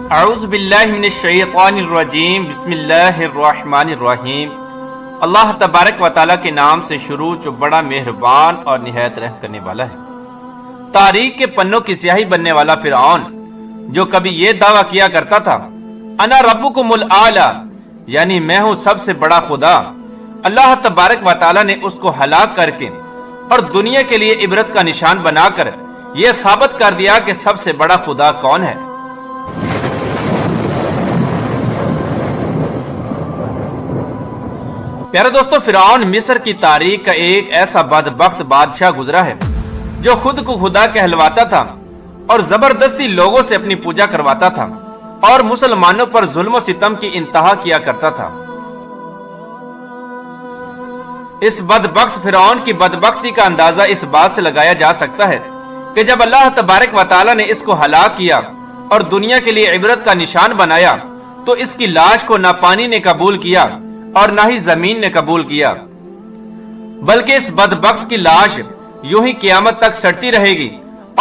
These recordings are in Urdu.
اعوذ باللہ من الشیطان الرجیم بسم اللہ الرحمن الرحیم۔ اللہ تبارک و تعالیٰ کے نام سے شروع جو بڑا مہربان اور نہایت رحم کرنے والا ہے۔ تاریخ کے پنوں کی سیاہی بننے والا فرعون جو کبھی یہ دعویٰ کیا کرتا تھا انا ربکم الاعلی، یعنی میں ہوں سب سے بڑا خدا، اللہ تبارک و تعالیٰ نے اس کو ہلاک کر کے اور دنیا کے لیے عبرت کا نشان بنا کر یہ ثابت کر دیا کہ سب سے بڑا خدا کون ہے۔ پیارے دوستو، فرعون مصر کی تاریخ کا ایک ایسا بدبخت بادشاہ گزرا ہے جو خود کو خدا کہلواتا تھا اور زبردستی لوگوں سے اپنی پوجا کرواتا تھا اور مسلمانوں پر ظلم و ستم کی انتہا کیا کرتا تھا۔ اس بدبخت فرعون کی بدبختی کا اندازہ اس بات سے لگایا جا سکتا ہے کہ جب اللہ تبارک و تعالیٰ نے اس کو ہلاک کیا اور دنیا کے لیے عبرت کا نشان بنایا تو اس کی لاش کو نہ پانی نے قبول کیا اور نہ ہی زمین نے قبول کیا، بلکہ اس بدبخت کی لاش یوں ہی قیامت تک سڑتی رہے گی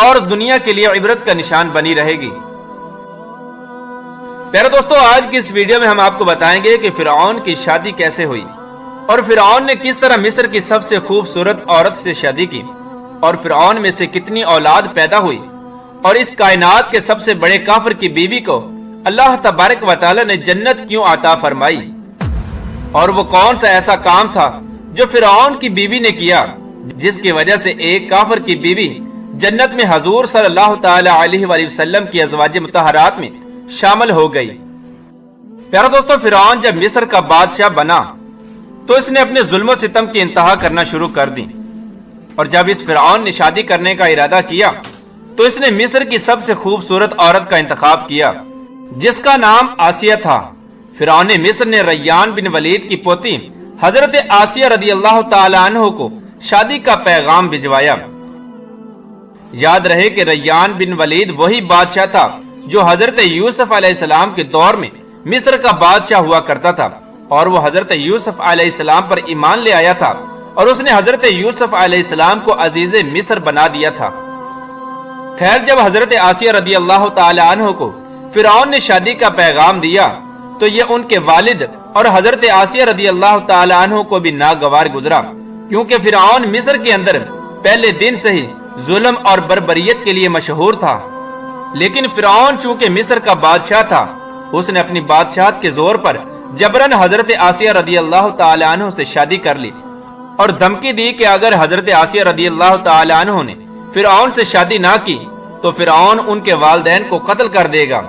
اور دنیا کے لیے عبرت کا نشان بنی رہے گی۔ پیارے دوستو، آج کی اس ویڈیو میں ہم آپ کو بتائیں گے کہ فرعون کی شادی کیسے ہوئی اور فرعون نے کس طرح مصر کی سب سے خوبصورت عورت سے شادی کی اور فرعون میں سے کتنی اولاد پیدا ہوئی اور اس کائنات کے سب سے بڑے کافر کی بیوی کو اللہ تبارک و تعالی نے جنت کیوں عطا فرمائی، اور وہ کون سا ایسا کام تھا جو فرعون کی بیوی نے کیا جس کی وجہ سے ایک کافر کی بیوی جنت میں حضور صلی اللہ تعالی علیہ وآلہ وسلم کی ازواج مطہرات میں شامل ہو گئی۔ پیارے دوستو، فرعون جب مصر کا بادشاہ بنا تو اس نے اپنے ظلم و ستم کی انتہا کرنا شروع کر دی، اور جب اس فرعون نے شادی کرنے کا ارادہ کیا تو اس نے مصر کی سب سے خوبصورت عورت کا انتخاب کیا جس کا نام آسیہ تھا۔ فرعون مصر نے ریان بن ولید کی پوتی حضرت آسیہ رضی اللہ تعالی عنہ کو شادی کا پیغام بھجوایا۔ یاد رہے کہ ریان بن ولید وہی بادشاہ تھا جو حضرت یوسف علیہ السلام کے دور میں مصر کا بادشاہ ہوا کرتا تھا، اور وہ حضرت یوسف علیہ السلام پر ایمان لے آیا تھا اور اس نے حضرت یوسف علیہ السلام کو عزیز مصر بنا دیا تھا۔ خیر، جب حضرت آسیہ رضی اللہ تعالی عنہ کو فرعون نے شادی کا پیغام دیا تو یہ ان کے والد اور حضرت آسیہ رضی اللہ تعالی عنہ کو بھی ناگوار گزرا، کیونکہ فرعون مصر کے اندر پہلے دن سے ہی ظلم اور بربریت کے لیے مشہور تھا۔ لیکن فرعون چونکہ مصر کا بادشاہ تھا، اس نے اپنی بادشاہت کے زور پر جبرن حضرت آسیہ رضی اللہ تعالی عنہ سے شادی کر لی اور دھمکی دی کہ اگر حضرت آسیہ رضی اللہ تعالی عنہ نے فرعون سے شادی نہ کی تو فرعون ان کے والدین کو قتل کر دے گا۔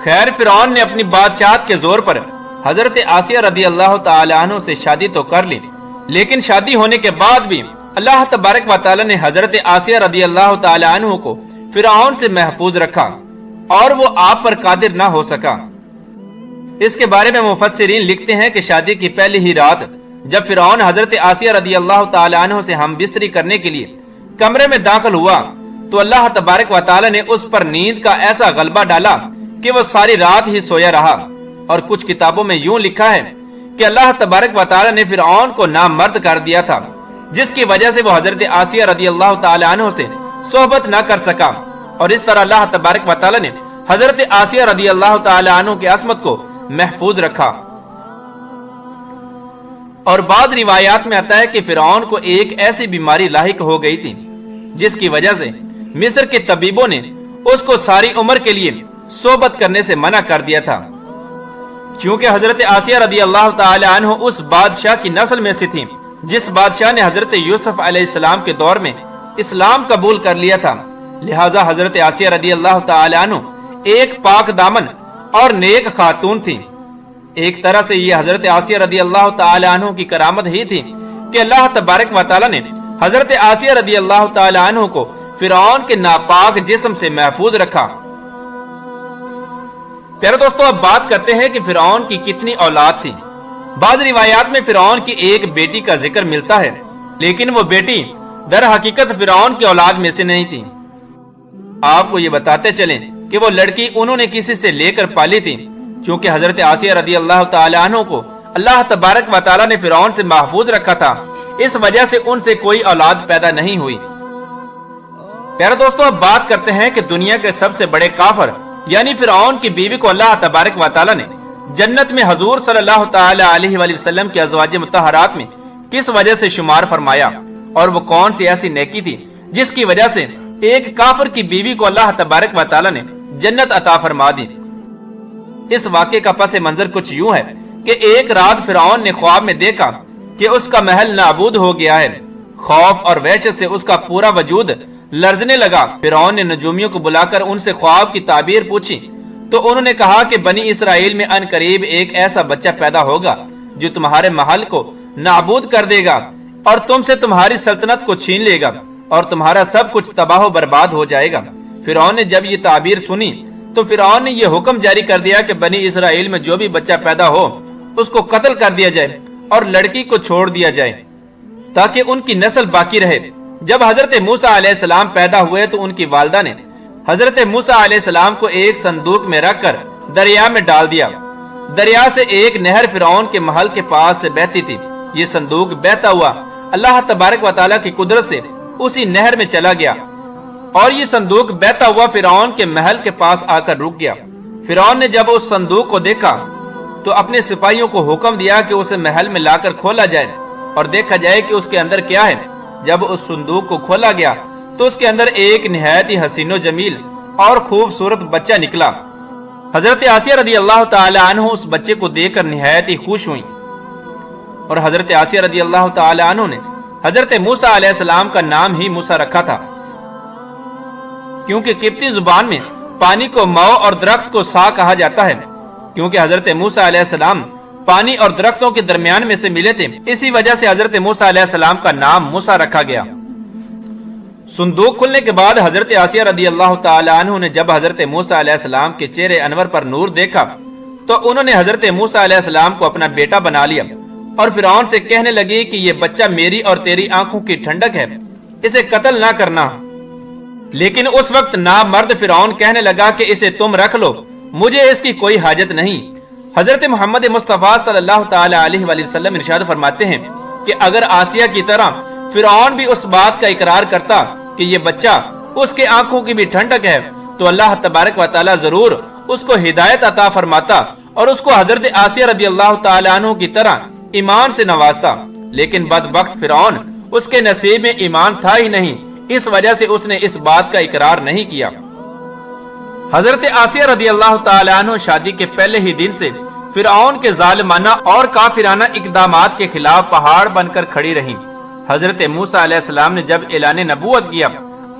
خیر، فرعون نے اپنی بادشاہت کے زور پر حضرت آسیہ رضی اللہ تعالی عنہ سے شادی تو کر لی، لیکن شادی ہونے کے بعد بھی اللہ تبارک و تعالی نے حضرت آسیہ رضی اللہ تعالی عنہ کو فرعون سے محفوظ رکھا اور وہ آپ پر قادر نہ ہو سکا۔ اس کے بارے میں مفسرین لکھتے ہیں کہ شادی کی پہلی ہی رات جب فرعون حضرت آسیہ رضی اللہ تعالی عنہ سے ہم بستری کرنے کے لیے کمرے میں داخل ہوا تو اللہ تبارک و تعالی نے اس پر نیند کا ایسا غلبہ ڈالا کہ وہ ساری رات ہی سویا رہا، اور کچھ کتابوں میں یوں لکھا ہے کہ اللہ تبارک و تعالی نے فرعون کو نامرد کر دیا تھا، جس کی وجہ سے وہ حضرت آسیہ رضی اللہ تعالی عنہ سے صحبت نہ کر سکا، اور اس طرح اللہ تبارک و تعالی نے حضرت آسیہ رضی اللہ تعالی عنہ کی عصمت کو محفوظ رکھا۔ اور بعض روایات میں آتا ہے کہ فرعون کو ایک ایسی بیماری لاحق ہو گئی تھی جس کی وجہ سے مصر کے طبیبوں نے اس کو ساری عمر کے لیے صحبت کرنے سے منع کر دیا تھا۔ چونکہ حضرت آسیہ رضی اللہ تعالی عنہ اس بادشاہ کی نسل میں سے تھی جس بادشاہ نے حضرت یوسف علیہ السلام کے دور میں اسلام قبول کر لیا تھا، لہٰذا حضرت آسیہ رضی اللہ تعالی عنہ ایک پاک دامن اور نیک خاتون تھی۔ ایک طرح سے یہ حضرت آسیہ رضی اللہ تعالی عنہ کی کرامت ہی تھی کہ اللہ تبارک و تعالی نے حضرت آسیہ رضی اللہ تعالی عنہ کو فرعون کے ناپاک جسم سے محفوظ رکھا۔ پیارے دوستو، اب بات کرتے ہیں کہ فرعون کی کتنی اولاد تھی۔ بعض روایات میں فرعون کی ایک بیٹی کا ذکر ملتا ہے، لیکن وہ بیٹی در حقیقت فرعون کی اولاد میں سے نہیں تھی۔ آپ کو یہ بتاتے چلیں کہ وہ لڑکی انہوں نے کسی سے لے کر پالی تھی، چونکہ حضرت آسیہ رضی اللہ تعالی عنہ کو اللہ تبارک و تعالی نے فرعون سے محفوظ رکھا تھا، اس وجہ سے ان سے کوئی اولاد پیدا نہیں ہوئی۔ پیارے دوستو، اب بات کرتے ہیں کہ دنیا کے سب سے بڑے کافر یعنی فرعون کی بیوی کو اللہ تبارک و تعالی نے جنت میں حضور صلی اللہ تعالی علیہ وآلہ وسلم کی ازواج مطہرات میں کس وجہ سے شمار فرمایا، اور وہ کون سی ایسی نیکی تھی جس کی وجہ سے ایک کافر کی بیوی کو اللہ تبارک و تعالی نے جنت عطا فرما دی۔ اس واقعے کا پس منظر کچھ یوں ہے کہ ایک رات فرعون نے خواب میں دیکھا کہ اس کا محل نابود ہو گیا ہے۔ خوف اور وحشت سے اس کا پورا وجود لرزنے لگا۔ فرعون نے نجومیوں کو بلا کر ان سے خواب کی تعبیر پوچھی تو انہوں نے کہا کہ بنی اسرائیل میں ان قریب ایک ایسا بچہ پیدا ہوگا جو تمہارے محل کو نابود کر دے گا اور تم سے تمہاری سلطنت کو چھین لے گا اور تمہارا سب کچھ تباہ و برباد ہو جائے گا۔ فرعون نے جب یہ تعبیر سنی تو فرعون نے یہ حکم جاری کر دیا کہ بنی اسرائیل میں جو بھی بچہ پیدا ہو اس کو قتل کر دیا جائے اور لڑکی کو چھوڑ دیا جائے تاکہ ان کی نسل باقی رہے۔ جب حضرت موسیٰ علیہ السلام پیدا ہوئے تو ان کی والدہ نے حضرت موسیٰ علیہ السلام کو ایک صندوق میں رکھ کر دریا میں ڈال دیا۔ دریا سے ایک نہر فرعون کے محل کے پاس سے بہتی تھی۔ یہ صندوق بہتا ہوا اللہ تبارک و تعالیٰ کی قدرت سے اسی نہر میں چلا گیا اور یہ صندوق بہتا ہوا فرعون کے محل کے پاس آ کر رک گیا۔ فرعون نے جب اس صندوق کو دیکھا تو اپنے سپاہیوں کو حکم دیا کہ اسے محل میں لا کر کھولا جائے اور دیکھا جائے کہ اس کے اندر کیا ہے۔ جب اس صندوق کو کھولا گیا تو اس کے اندر ایک نہایت ہی حسین و جمیل اور خوبصورت بچہ نکلا۔ حضرت آسیہ رضی اللہ تعالی عنہ اس بچے کو دیکھ کر نہایت ہی خوش ہوئیں اور حضرت آسیہ رضی اللہ تعالی عنہ نے حضرت موسیٰ علیہ السلام کا نام ہی موسیٰ رکھا تھا، کیونکہ قبطی زبان میں پانی کو مو اور درخت کو سا کہا جاتا ہے۔ کیونکہ حضرت موسیٰ علیہ السلام پانی اور درختوں کے درمیان میں سے ملے تھے، اسی وجہ سے حضرت موسیٰ علیہ السلام کا نام موسیٰ رکھا گیا۔ صندوق کھلنے کے بعد حضرت آسیہ رضی اللہ تعالی عنہ نے جب حضرت موسیٰ علیہ السلام کے چہرے انور پر نور دیکھا تو انہوں نے حضرت موسیٰ علیہ السلام کو اپنا بیٹا بنا لیا اور فرعون سے کہنے لگی کہ یہ بچہ میری اور تیری آنکھوں کی ٹھنڈک ہے، اسے قتل نہ کرنا۔ لیکن اس وقت نامرد فرعون کہنے لگا کہ اسے تم رکھ لو، مجھے اس کی کوئی حاجت نہیں۔ حضرت محمد مصطفیٰ صلی اللہ تعالی علیہ وآلہ وسلم ارشاد فرماتے ہیں کہ اگر آسیہ کی طرح فرعون بھی اس بات کا اقرار کرتا کہ یہ بچہ اس کے آنکھوں کی بھی ٹھنڈک ہے تو اللہ تبارک و تعالی ضرور اس کو ہدایت عطا فرماتا اور اس کو حضرت آسیہ رضی اللہ تعالی عنہ کی طرح ایمان سے نوازتا۔ لیکن بدبخت فرعون اس کے نصیب میں ایمان تھا ہی نہیں، اس وجہ سے اس نے اس بات کا اقرار نہیں کیا۔ حضرت آسیہ رضی اللہ تعالی عنہ شادی کے پہلے ہی دن سے فرعون کے ظالمانہ اور کافرانہ اقدامات کے خلاف پہاڑ بن کر کھڑی رہیں۔ حضرت موسیٰ علیہ السلام نے جب اعلان نبوت کیا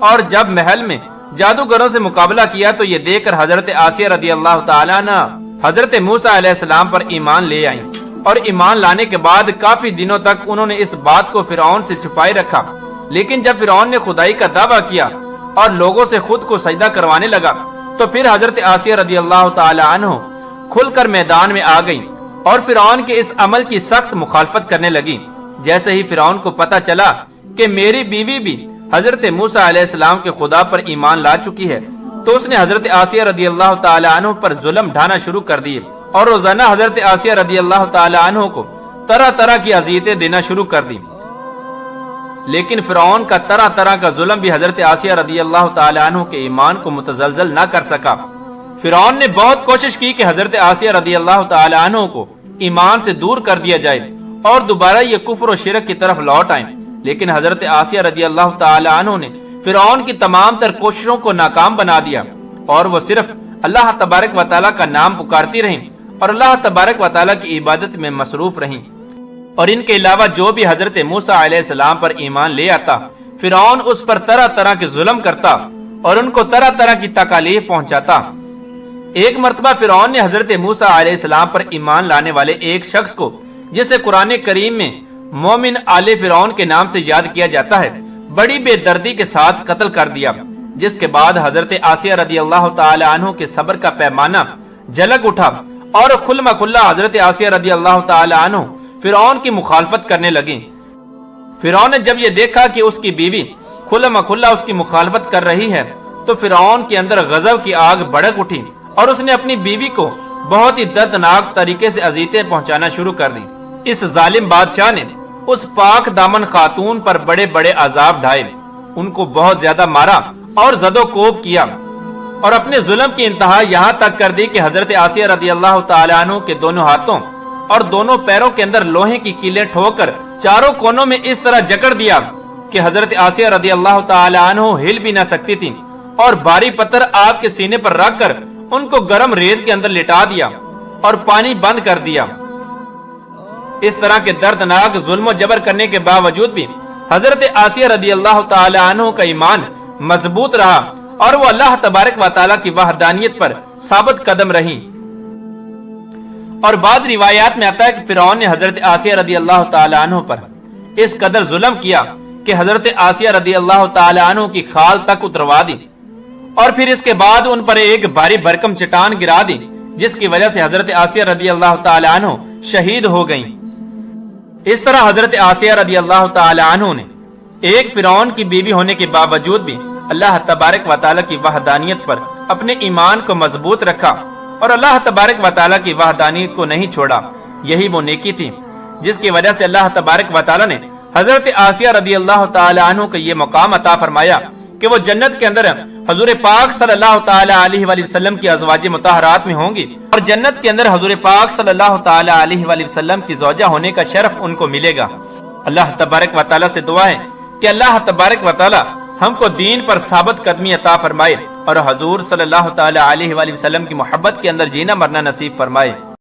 اور جب محل میں جادوگروں سے مقابلہ کیا تو یہ دیکھ کر حضرت آسیہ رضی اللہ تعالی عنہ حضرت موسیٰ علیہ السلام پر ایمان لے آئیں، اور ایمان لانے کے بعد کافی دنوں تک انہوں نے اس بات کو فرعون سے چھپائے رکھا۔ لیکن جب فرعون نے خدائی کا دعویٰ کیا اور لوگوں سے خود کو سجدہ کروانے لگا تو پھر حضرت آسیہ رضی اللہ تعالی عنہ کھل کر میدان میں آ گئی اور فرعون کے اس عمل کی سخت مخالفت کرنے لگی۔ جیسے ہی فرعون کو پتا چلا کہ میری بیوی بھی حضرت موسیٰ علیہ السلام کے خدا پر ایمان لا چکی ہے تو اس نے حضرت آسیہ رضی اللہ تعالی عنہ پر ظلم ڈھانا شروع کر دیے اور روزانہ حضرت آسیہ رضی اللہ تعالی عنہ کو طرح طرح کی اذیتیں دینا شروع کر دی۔ لیکن فرعون کا طرح طرح کا ظلم بھی حضرت آسیہ رضی اللہ تعالی عنہ کے ایمان کو متزلزل نہ کر سکا۔ فرعون نے بہت کوشش کی کہ حضرت آسیہ رضی اللہ تعالی عنہ کو ایمان سے دور کر دیا جائے اور دوبارہ یہ کفر و شرک کی طرف لوٹ آئیں، لیکن حضرت آسیہ رضی اللہ تعالی عنہ نے فرعون کی تمام تر کوششوں کو ناکام بنا دیا اور وہ صرف اللہ تبارک و تعالیٰ کا نام پکارتی رہیں اور اللہ تبارک و تعالیٰ کی عبادت میں مصروف رہیں۔ اور ان کے علاوہ جو بھی حضرت موسیٰ علیہ السلام پر ایمان لے آتا فرعون اس پر طرح طرح کے ظلم کرتا اور ان کو طرح طرح کی تکالیف پہنچاتا۔ ایک مرتبہ فرعون نے حضرت موسیٰ علیہ السلام پر ایمان لانے والے ایک شخص کو، جسے قرآن کریم میں مومن آل فرعون کے نام سے یاد کیا جاتا ہے، بڑی بے دردی کے ساتھ قتل کر دیا، جس کے بعد حضرت آسیہ رضی اللہ تعالی عنہ کے صبر کا پیمانہ جھلک اٹھا اور کھلم کھلا حضرت آسیہ رضی اللہ تعالی عنہ فرعون کی مخالفت کرنے لگی۔ فرعون نے جب یہ دیکھا کہ اس کی بیوی کھلم کھلا اس کی مخالفت کر رہی ہے تو فرعون کے اندر غضب کی آگ بھڑک اٹھی اور اس نے اپنی بیوی کو بہت ہی دردناک طریقے سے اذیتیں پہنچانا شروع کر دی۔ اس ظالم بادشاہ نے اس پاک دامن خاتون پر بڑے بڑے عذاب ڈھائے، ان کو بہت زیادہ مارا اور زد و کوب کیا۔ اور اپنے ظلم کی انتہا یہاں تک کر دی کہ حضرت آسیہ رضی اللہ تعالیٰ عنہ کے دونوں ہاتھوں اور دونوں پیروں کے اندر لوہے کی کیلیں ٹھوک کر چاروں کونوں میں اس طرح جکڑ دیا کہ حضرت آسیہ رضی اللہ تعالیٰ عنہ ہل بھی نہ سکتی تھی، اور بھاری پتھر آپ کے سینے پر رکھ کر ان کو گرم ریت کے اندر لٹا دیا اور پانی بند کر دیا۔ اس طرح کے دردناک ظلم و جبر کرنے کے باوجود بھی حضرت آسیہ رضی اللہ تعالی عنہ کا ایمان مضبوط رہا اور وہ اللہ تبارک و تعالی کی وحدانیت پر ثابت قدم رہی۔ اور بعض روایات میں آتا ہے کہ فرعون نے حضرت آسیہ رضی اللہ تعالی عنہ پر اس قدر ظلم کیا کہ حضرت آسیہ رضی اللہ تعالی عنہ کی خال تک اتروا دی، اور پھر اس کے بعد ان پر ایک بھاری بھرکم چٹان گرا دی، جس کی وجہ سے حضرت آسیہ رضی اللہ تعالی عنہ شہید ہو گئیں۔ اس طرح حضرت آسیہ رضی اللہ تعالی عنہ نے ایک فرعون کی بیوی ہونے کے باوجود بھی اللہ تبارک و تعالی کی وحدانیت پر اپنے ایمان کو مضبوط رکھا اور اللہ تبارک و تعالی کی وحدانیت کو نہیں چھوڑا۔ یہی وہ نیکی تھی جس کی وجہ سے اللہ تبارک و تعالی نے حضرت آسیہ رضی اللہ تعالی عنہ کو یہ مقام عطا فرمایا کہ وہ جنت کے اندر حضور پاک صلی اللہ تعالی علیہ وآلہ وسلم کی ازواج مطہرات میں ہوں گی، اور جنت کے اندر حضور پاک صلی اللہ تعالی علیہ وآلہ وسلم کی زوجہ ہونے کا شرف ان کو ملے گا۔ اللہ تبارک و تعالی سے دعا ہے کہ اللہ تبارک و تعالی ہم کو دین پر ثابت قدمی عطا فرمائے اور حضور صلی اللہ تعالی علیہ وآلہ وسلم کی محبت کے اندر جینا مرنا نصیب فرمائے۔